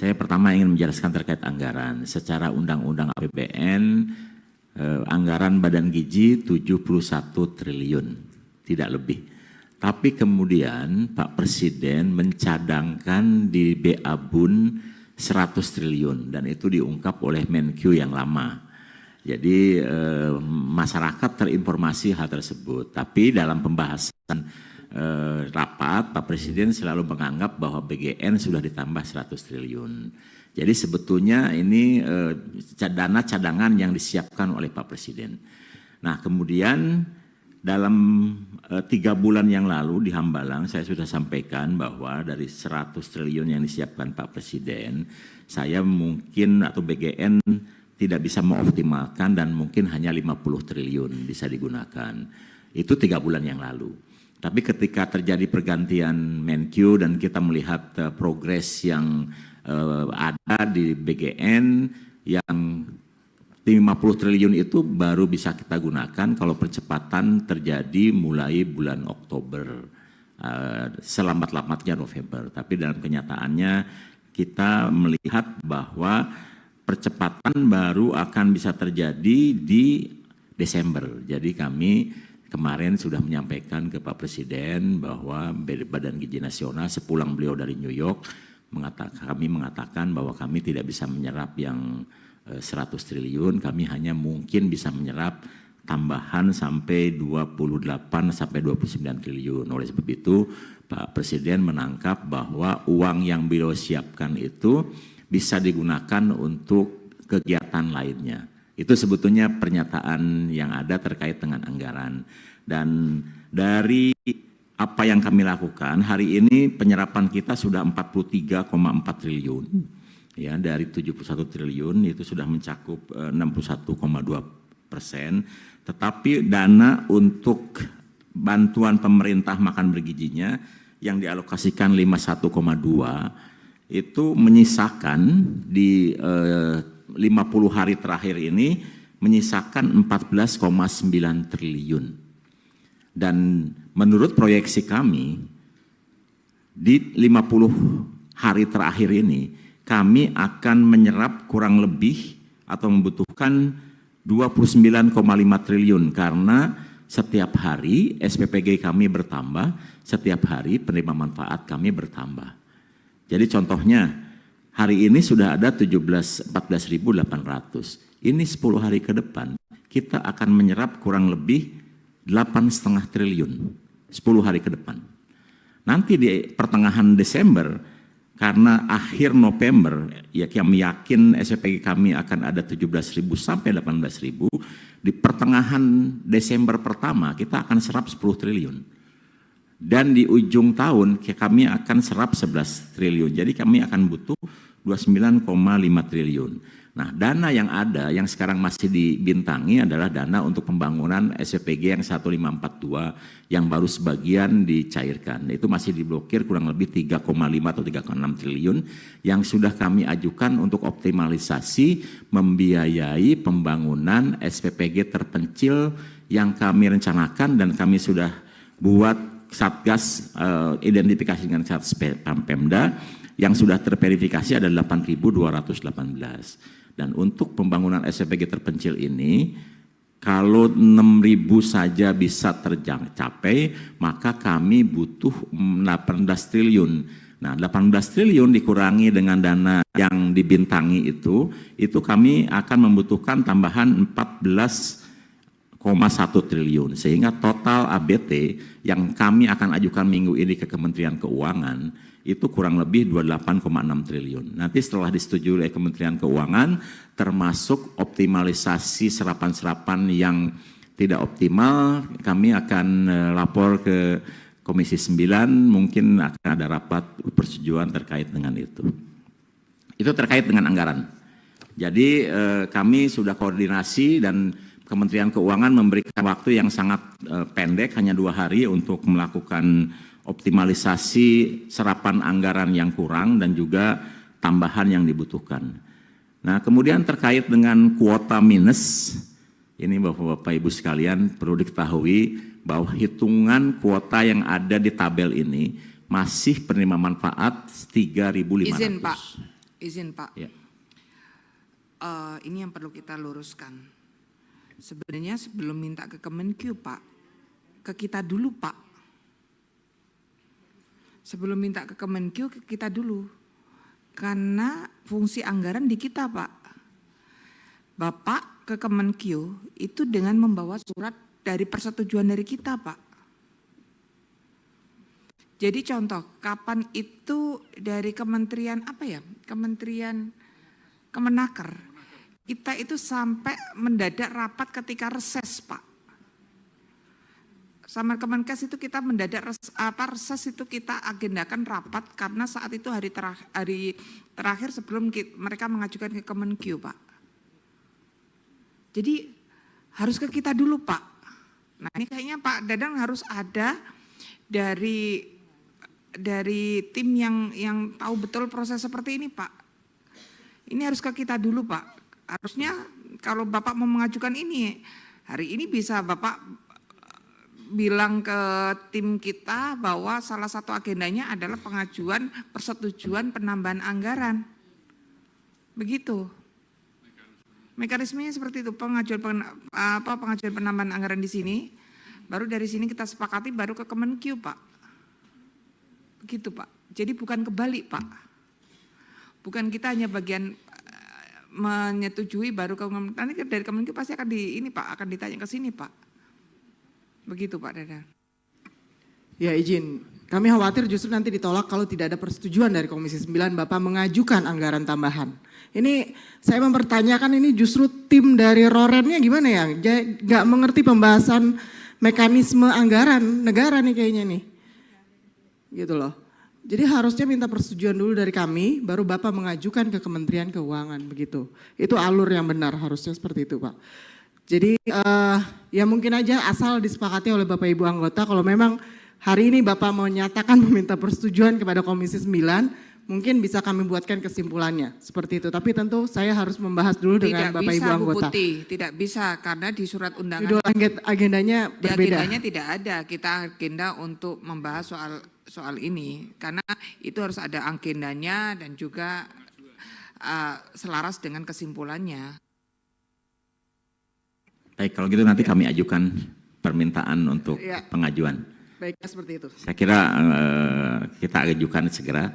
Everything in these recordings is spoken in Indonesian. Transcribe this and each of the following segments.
Saya pertama ingin menjelaskan terkait anggaran. Secara Undang-Undang APBN, anggaran Badan Gizi 71 triliun, tidak lebih. Tapi kemudian Pak Presiden mencadangkan di BA-Bun 100 triliun dan itu diungkap oleh Menkyu yang lama. Jadi masyarakat terinformasi hal tersebut. Tapi dalam pembahasan rapat, Pak Presiden selalu menganggap bahwa BGN sudah ditambah 100 triliun. Jadi sebetulnya ini dana cadangan yang disiapkan oleh Pak Presiden. Nah kemudian dalam 3 bulan yang lalu di Hambalang saya sudah sampaikan bahwa dari 100 triliun yang disiapkan Pak Presiden, saya mungkin atau BGN tidak bisa mengoptimalkan dan mungkin hanya 50 triliun bisa digunakan. Itu 3 bulan yang lalu. Tapi ketika terjadi pergantian Menkyu dan kita melihat progres yang ada di BGN yang 50 triliun itu baru bisa kita gunakan kalau percepatan terjadi mulai bulan Oktober, selambat-lambatnya November. Tapi dalam kenyataannya kita melihat bahwa percepatan baru akan bisa terjadi di Desember. Jadi kami kemarin sudah menyampaikan ke Pak Presiden bahwa Badan Gizi Nasional sepulang beliau dari New York kami mengatakan bahwa kami tidak bisa menyerap yang 100 triliun, kami hanya mungkin bisa menyerap tambahan sampai 28 sampai 29 triliun. Oleh sebab itu Pak Presiden menangkap bahwa uang yang beliau siapkan itu bisa digunakan untuk kegiatan lainnya. Itu sebetulnya pernyataan yang ada terkait dengan anggaran. Dan dari apa yang kami lakukan, hari ini penyerapan kita sudah 43,4 triliun. Ya, dari 71 triliun itu sudah mencakup 61,2%. Tetapi dana untuk bantuan pemerintah makan bergizinya yang dialokasikan 51,2 itu menyisakan di 50 hari terakhir ini menyisakan 14,9 triliun. Dan menurut proyeksi kami di 50 hari terakhir ini kami akan menyerap kurang lebih atau membutuhkan 29,5 triliun karena setiap hari SPPG kami bertambah, setiap hari penerima manfaat kami bertambah. Jadi contohnya hari ini sudah ada 14.800. Ini 10 hari ke depan kita akan menyerap kurang lebih 8,5 triliun 10 hari ke depan. Nanti di pertengahan Desember karena akhir November ya kami yakin SPPG kami akan ada 17.000 sampai 18.000. Di pertengahan Desember pertama kita akan serap 10 triliun. Dan di ujung tahun kami akan serap 11 triliun. Jadi kami akan butuh 29,5 triliun. Nah, dana yang ada yang sekarang masih dibintangi adalah dana untuk pembangunan SPPG yang 1542 yang baru sebagian dicairkan. Itu masih diblokir kurang lebih 3,5 atau 3,6 triliun yang sudah kami ajukan untuk optimalisasi membiayai pembangunan SPPG terpencil yang kami rencanakan dan kami sudah buat Satgas identifikasi dengan Satgas Pemda yang sudah terverifikasi ada 8.218. Dan untuk pembangunan SPPG terpencil ini, kalau 6.000 saja bisa tercapai, maka kami butuh 18 triliun. Nah, 18 triliun dikurangi dengan dana yang dibintangi itu kami akan membutuhkan tambahan 14,1 triliun. Sehingga total ABT yang kami akan ajukan minggu ini ke Kementerian Keuangan, itu kurang lebih 28,6 triliun. Nanti setelah disetujui oleh Kementerian Keuangan, termasuk optimalisasi serapan-serapan yang tidak optimal, kami akan lapor ke Komisi 9, mungkin akan ada rapat persetujuan terkait dengan itu. Itu terkait dengan anggaran. Jadi kami sudah koordinasi dan Kementerian Keuangan memberikan waktu yang sangat pendek, hanya 2 hari untuk melakukan optimalisasi serapan anggaran yang kurang dan juga tambahan yang dibutuhkan. Nah, kemudian terkait dengan kuota minus, ini Bapak-Bapak Ibu sekalian perlu diketahui bahwa hitungan kuota yang ada di tabel ini masih penerima manfaat 3.500. Izin Pak, izin Pak. Ya. Ini yang perlu kita luruskan. Sebenarnya sebelum minta ke Kemenkyu Pak, ke kita dulu Pak. Sebelum minta ke Kemenkyu, ke kita dulu. Karena fungsi anggaran di kita Pak. Bapak ke Kemenkyu itu dengan membawa surat dari persetujuan dari kita Pak. Jadi contoh, kapan itu dari kementerian apa ya? Kementerian Kemenaker. Kita itu sampai mendadak rapat ketika reses, Pak. Sama Kemenkes itu kita mendadak reses itu kita agendakan rapat karena saat itu hari terakhir sebelum mereka mengajukan ke Kemenkyu, Pak. Jadi harus ke kita dulu, Pak. Nah, ini kayaknya Pak Dadang harus ada dari tim yang tahu betul proses seperti ini Pak. Ini harus ke kita dulu Pak. Harusnya kalau Bapak mau mengajukan ini, hari ini bisa Bapak bilang ke tim kita bahwa salah satu agendanya adalah pengajuan persetujuan penambahan anggaran. Begitu. Mekanismenya seperti itu, pengajuan penambahan anggaran di sini, baru dari sini kita sepakati baru ke Kemenkyu Pak. Begitu Pak, jadi bukan kebalik Pak. Bukan kita hanya bagian menyetujui baru ke nanti dari Kemenkyu pasti akan akan ditanya ke sini Pak. Begitu Pak Dadang. Ya izin, kami khawatir justru nanti ditolak kalau tidak ada persetujuan dari Komisi 9 Bapak mengajukan anggaran tambahan. Ini saya mempertanyakan ini justru tim dari Rorennya gimana ya? Nggak mengerti pembahasan mekanisme anggaran negara nih kayaknya nih. Gitu loh. Jadi harusnya minta persetujuan dulu dari kami, baru Bapak mengajukan ke Kementerian Keuangan begitu. Itu alur yang benar, harusnya seperti itu Pak. Jadi ya mungkin aja asal disepakati oleh Bapak Ibu anggota, kalau memang hari ini Bapak mau nyatakan meminta persetujuan kepada Komisi 9, mungkin bisa kami buatkan kesimpulannya seperti itu. Tapi tentu saya harus membahas dulu dengan Bapak Ibu anggota. Tidak bisa karena di surat undangan. Judul agendanya berbeda. Agendanya tidak ada. Kita agenda untuk membahas soal ini karena itu harus ada agendanya dan juga selaras dengan kesimpulannya. Baik, kalau gitu nanti kami ajukan permintaan untuk pengajuan. Baiknya seperti itu. Saya kira kita ajukan segera.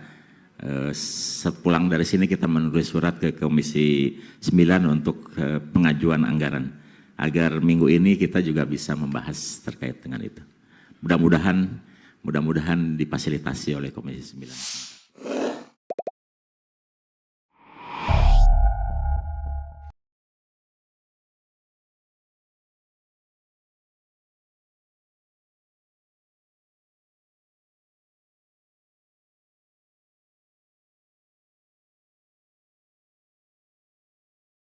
Sepulang dari sini kita menulis surat ke Komisi 9 untuk pengajuan anggaran. Agar minggu ini kita juga bisa membahas terkait dengan itu. Mudah-mudahan difasilitasi oleh Komisi 9.